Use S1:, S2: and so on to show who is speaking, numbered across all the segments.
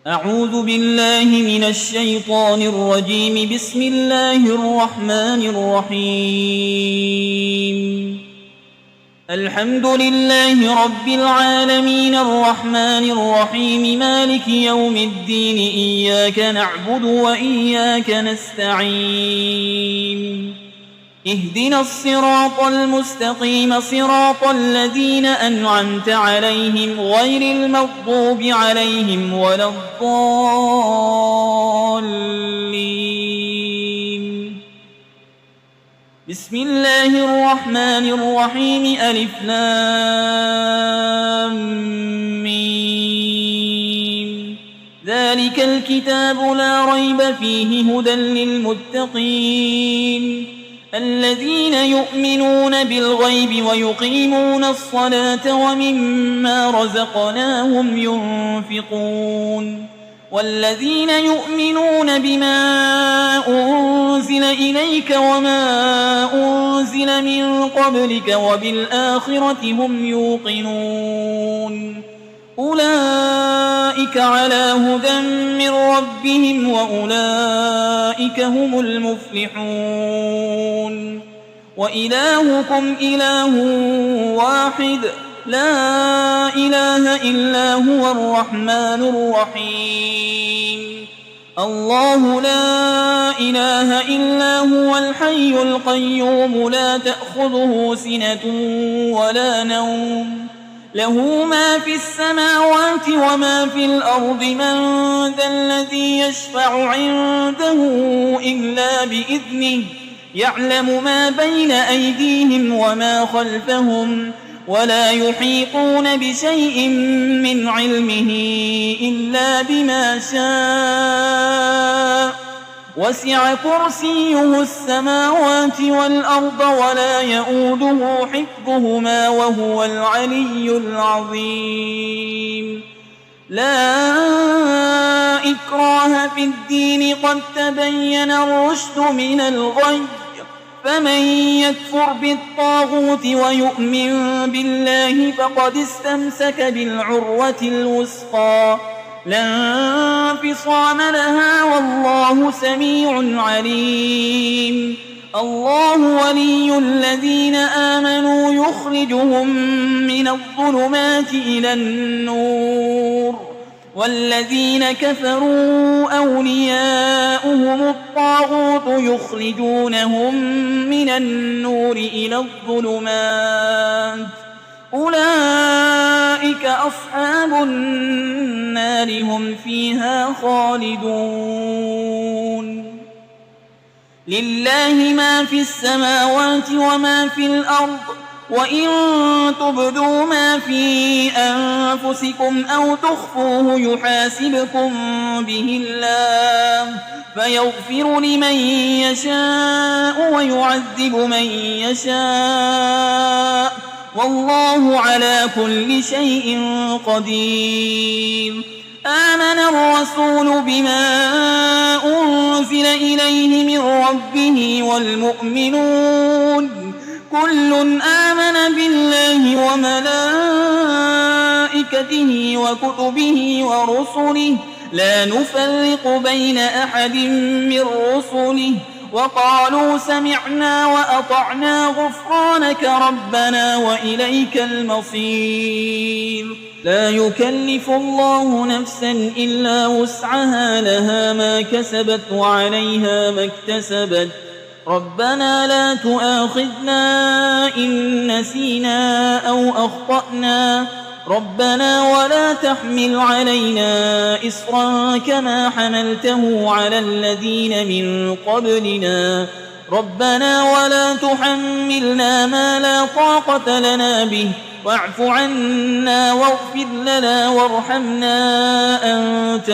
S1: أعوذ بالله من الشيطان الرجيم. بسم الله الرحمن الرحيم. الحمد لله رب العالمين الرحمن الرحيم مالك يوم الدين. إياك نعبد وإياك نستعين. اهدنا الصراط المستقيم صراط الذين أنعمت عليهم غير المغضوب عليهم ولا الضالين. بسم الله الرحمن الرحيم. ألف لام ميم. ذلك الكتاب لا ريب فيه هدى للمتقين الذين يؤمنون بالغيب ويقيمون الصلاة ومما رزقناهم ينفقون والذين يؤمنون بما أنزل إليك وما أنزل من قبلك وبالآخرة هم يوقنون أولئك على هدى من ربهم وأولئك هم المفلحون. وإلهكم إله واحد لا إله إلا هو الرحمن الرحيم. الله لا إله إلا هو الحي القيوم لا تأخذه سنة ولا نوم له ما في السماوات وما في الأرض. من ذا الذي يشفع عنده إلا بإذنه يعلم ما بين أيديهم وما خلفهم ولا يحيطون بشيء من علمه إلا بما شاء. وسع كرسيه السماوات والأرض ولا يؤوده حفظهما وهو العلي العظيم. لا إكراه في الدين قد تبين الرشد من الغي. فمن يكفر بالطاغوت ويؤمن بالله فقد استمسك بالعروة الوثقى لا انفصام لها والله سميع عليم. الله ولي الذين آمنوا يخرجهم من الظلمات إلى النور والذين كفروا أولياؤهم الطاغوت يخرجونهم من النور إلى الظلمات. أولئك أصحاب النار هم فيها خالدون. لله ما في السماوات وما في الأرض وإن تبدوا ما في أنفسكم أو تخفوه يحاسبكم به الله فيغفر لمن يشاء ويعذب من يشاء والله على كل شيء قدير. آمن الرسول بما أنزل إليه من ربه والمؤمنون كل آمن بالله وملائكته وكتبه ورسله لا نفرق بين أحد من رسله وقالوا سمعنا وأطعنا غفرانك ربنا وإليك المصير. لا يكلف الله نفسا إلا وسعها لها ما كسبت وعليها ما اكتسبت. ربنا لا تؤاخذنا إن نسينا أو أخطأنا ربنا ولا تحمل علينا إصرا كما حملته على الذين من قبلنا ربنا ولا تحملنا ما لا طاقة لنا به واعف عنا واغفر لنا وارحمنا أنت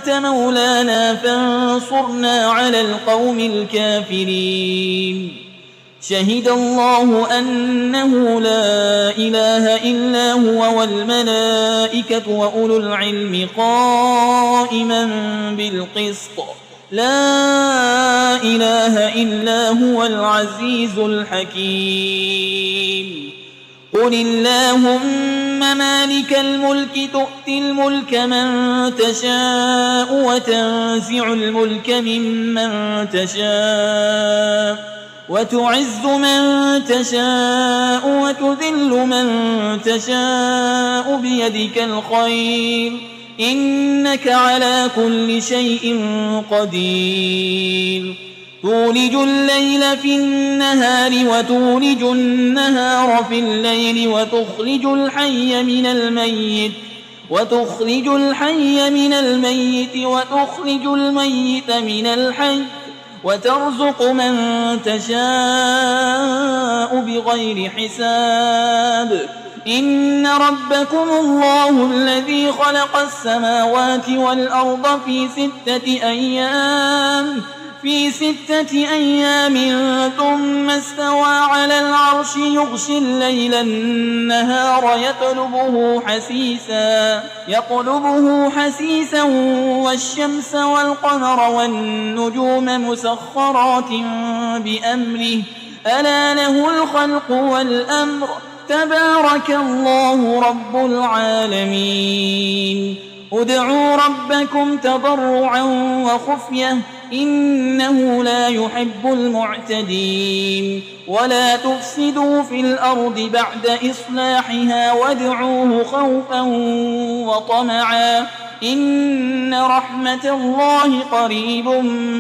S1: مولانا فانصرنا على القوم الكافرين. شهد الله أنه لا إله إلا هو والملائكة وأولو العلم قائما بالقسط لا إله إلا هو العزيز الحكيم. قل اللهم مالك الملك تؤتي الملك من تشاء وتنزع الملك ممن تشاء وتعز من تشاء وتذل من تشاء بيدك الخير إنك على كل شيء قدير تولج الليل في النهار وتولج النهار في الليل وتخرج الحي من الميت وتخرج الميت من الحي وترزق من تشاء بغير حساب إن ربكم الله الذي خلق السماوات والأرض في 6 أيام ثم استوى على العرش يغشي الليل النهار يطلبه حسيسا والشمس والقمر والنجوم مسخرات بأمره ألا له الخلق والأمر تبارك الله رب العالمين ادعوا ربكم تضرعا وخفية إنه لا يحب المعتدين ولا تفسدوا في الأرض بعد إصلاحها وادعوه خوفا وطمعا إن رحمة الله قريب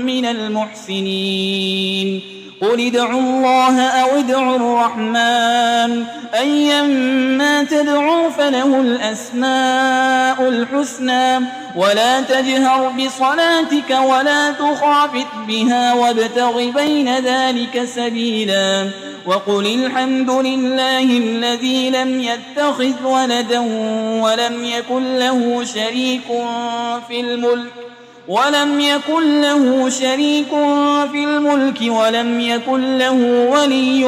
S1: من المحسنين قل ادعوا الله أو ادعوا الرحمن أيما تدعوا فله الأسماء الحسنى ولا تجهر بصلاتك ولا تخافت بها وابتغ بين ذلك سبيلا وقل الحمد لله الذي لم يتخذ ولدا ولم يكن له شريك في الملك ولم يكن له ولي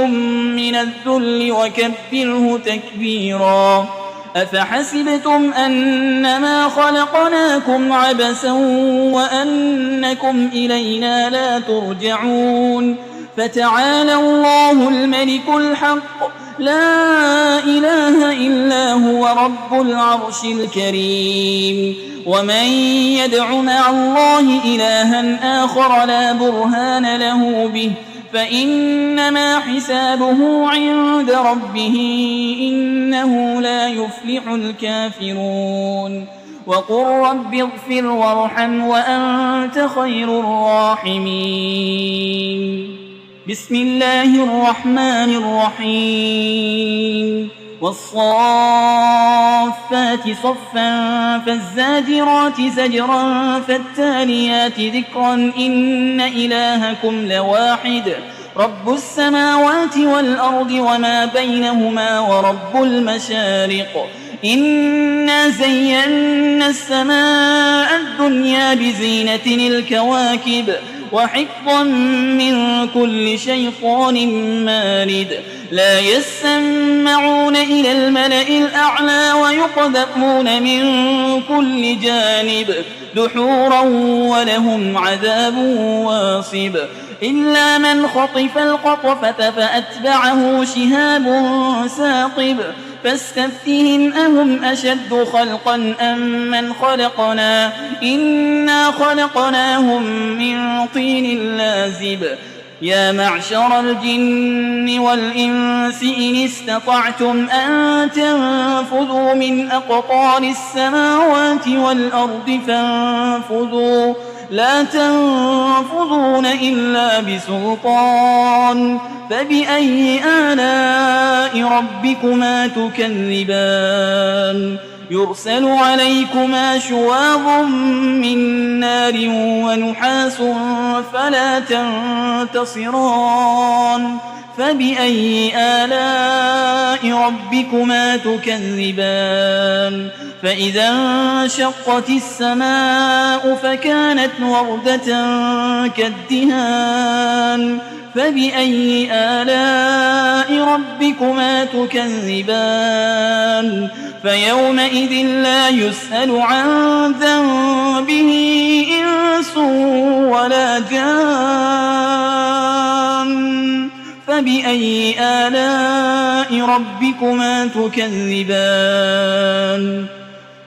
S1: من الذل وكبره تكبيرا أفحسبتم أنما خلقناكم عبثا وأنكم إلينا لا ترجعون فتعالى الله الملك الحق لا إله إلا هو رب العرش الكريم ومن يدع مع الله إلها آخر لا برهان له به فإنما حسابه عند ربه إنه لا يفلح الكافرون وقل رب اغفر وارحم وأنت خير الراحمين بسم الله الرحمن الرحيم والصافات صفا فالزاجرات زجرا فالتاليات ذكرا إن إلهكم لواحد رب السماوات والأرض وما بينهما ورب المشارق إنا زينا السماء الدنيا بزينة الكواكب وحفظا من كل شيطان مارد لا يسمعون إلى الملأ الأعلى ويقذفون من كل جانب دحورا ولهم عذاب واصب إلا من خطف الخطفة فأتبعه شهاب ثاقب فاستفتهم أهم أشد خلقا أم من خلقنا إنا خلقناهم من طين لازب يا معشر الجن والإنس إن استطعتم أن تنفذوا من أقطار السماوات والأرض فانفذوا لا تنفذون إلا بسلطان فبأي آلاء ربكما تكذبان يرسل عليكما شواظ من نار ونحاس فلا تنتصران فبأي آلاء ربكما تكذبان فإذا انشقت السماء فكانت وردة كالدهان فبأي آلاء ربكما تكذبان فيومئذ لا يسأل عن ذنبه إنس ولا جان فبأي آلاء ربكما تكذبان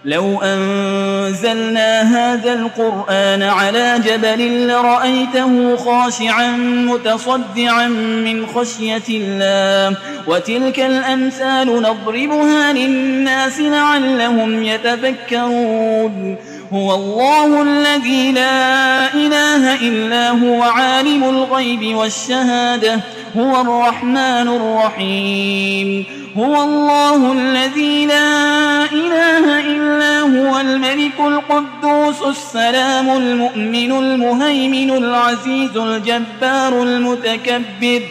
S1: لو أنزلنا هذا القرآن على جبل لرأيته خاشعا متصدعا من خشية الله وتلك الأمثال نضربها للناس لعلهم يتفكرون هو الله الذي لا إله إلا هو عالم الغيب والشهادة هو الرحمن الرحيم هو الله الذي لا إله إلا هو الملك القدوس السلام المؤمن المهيمن العزيز الجبار المتكبر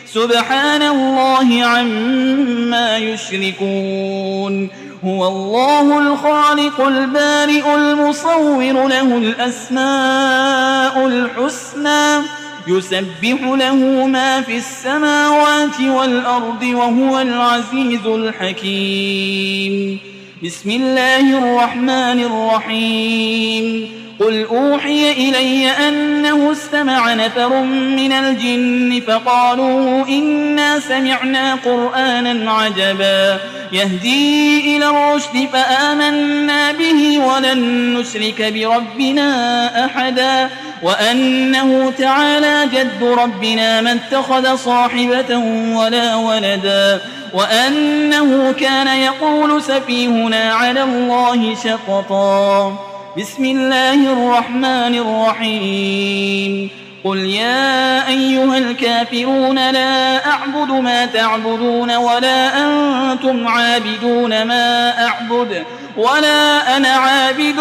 S1: سبحان الله عما يشركون هو الله الخالق البارئ المصور له الأسماء الحسنى يسبح له ما في السماوات والأرض وهو العزيز الحكيم بسم الله الرحمن الرحيم قل أوحي إلي أنه استمع نفر من الجن فقالوا إنا سمعنا قرآنا عجبا يهدي إلى الرشد فآمنا به ولن نشرك بربنا أحدا وأنه تعالى جد ربنا ما اتخذ صاحبة ولا ولدا وأنه كان يقول سفيهنا على الله شططا بسم الله الرحمن الرحيم قل يا أيها الكافرون لا أعبد ما تعبدون ولا أنتم عابدون ما أعبد ولا أنا عابد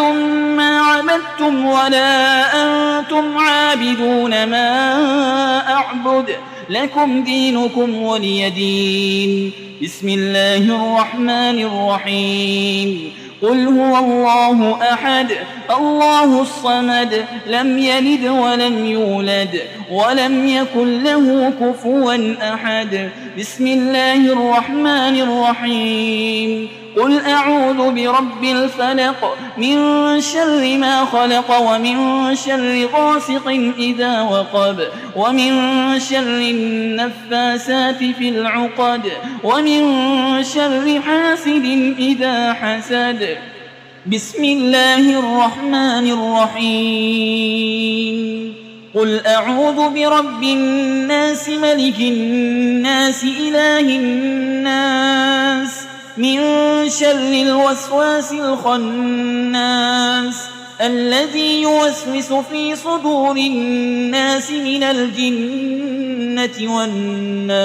S1: ما عبدتم ولا أنتم عابدون ما أعبد لكم دينكم ولي دين بسم الله الرحمن الرحيم قل هو الله أحد الله الصمد لم يلد ولم يولد ولم يكن له كفوا أحد بسم الله الرحمن الرحيم قل أعوذ برب الفلق من شر ما خلق ومن شر غاسق إذا وقب ومن شر النفاسات في العقد ومن شر حاسد إذا حسد بسم الله الرحمن الرحيم قل أعوذ برب الناس ملك الناس إله الناس من شر الوسواس الخناس الذي يوسوس في صدور الناس من الجنة والناس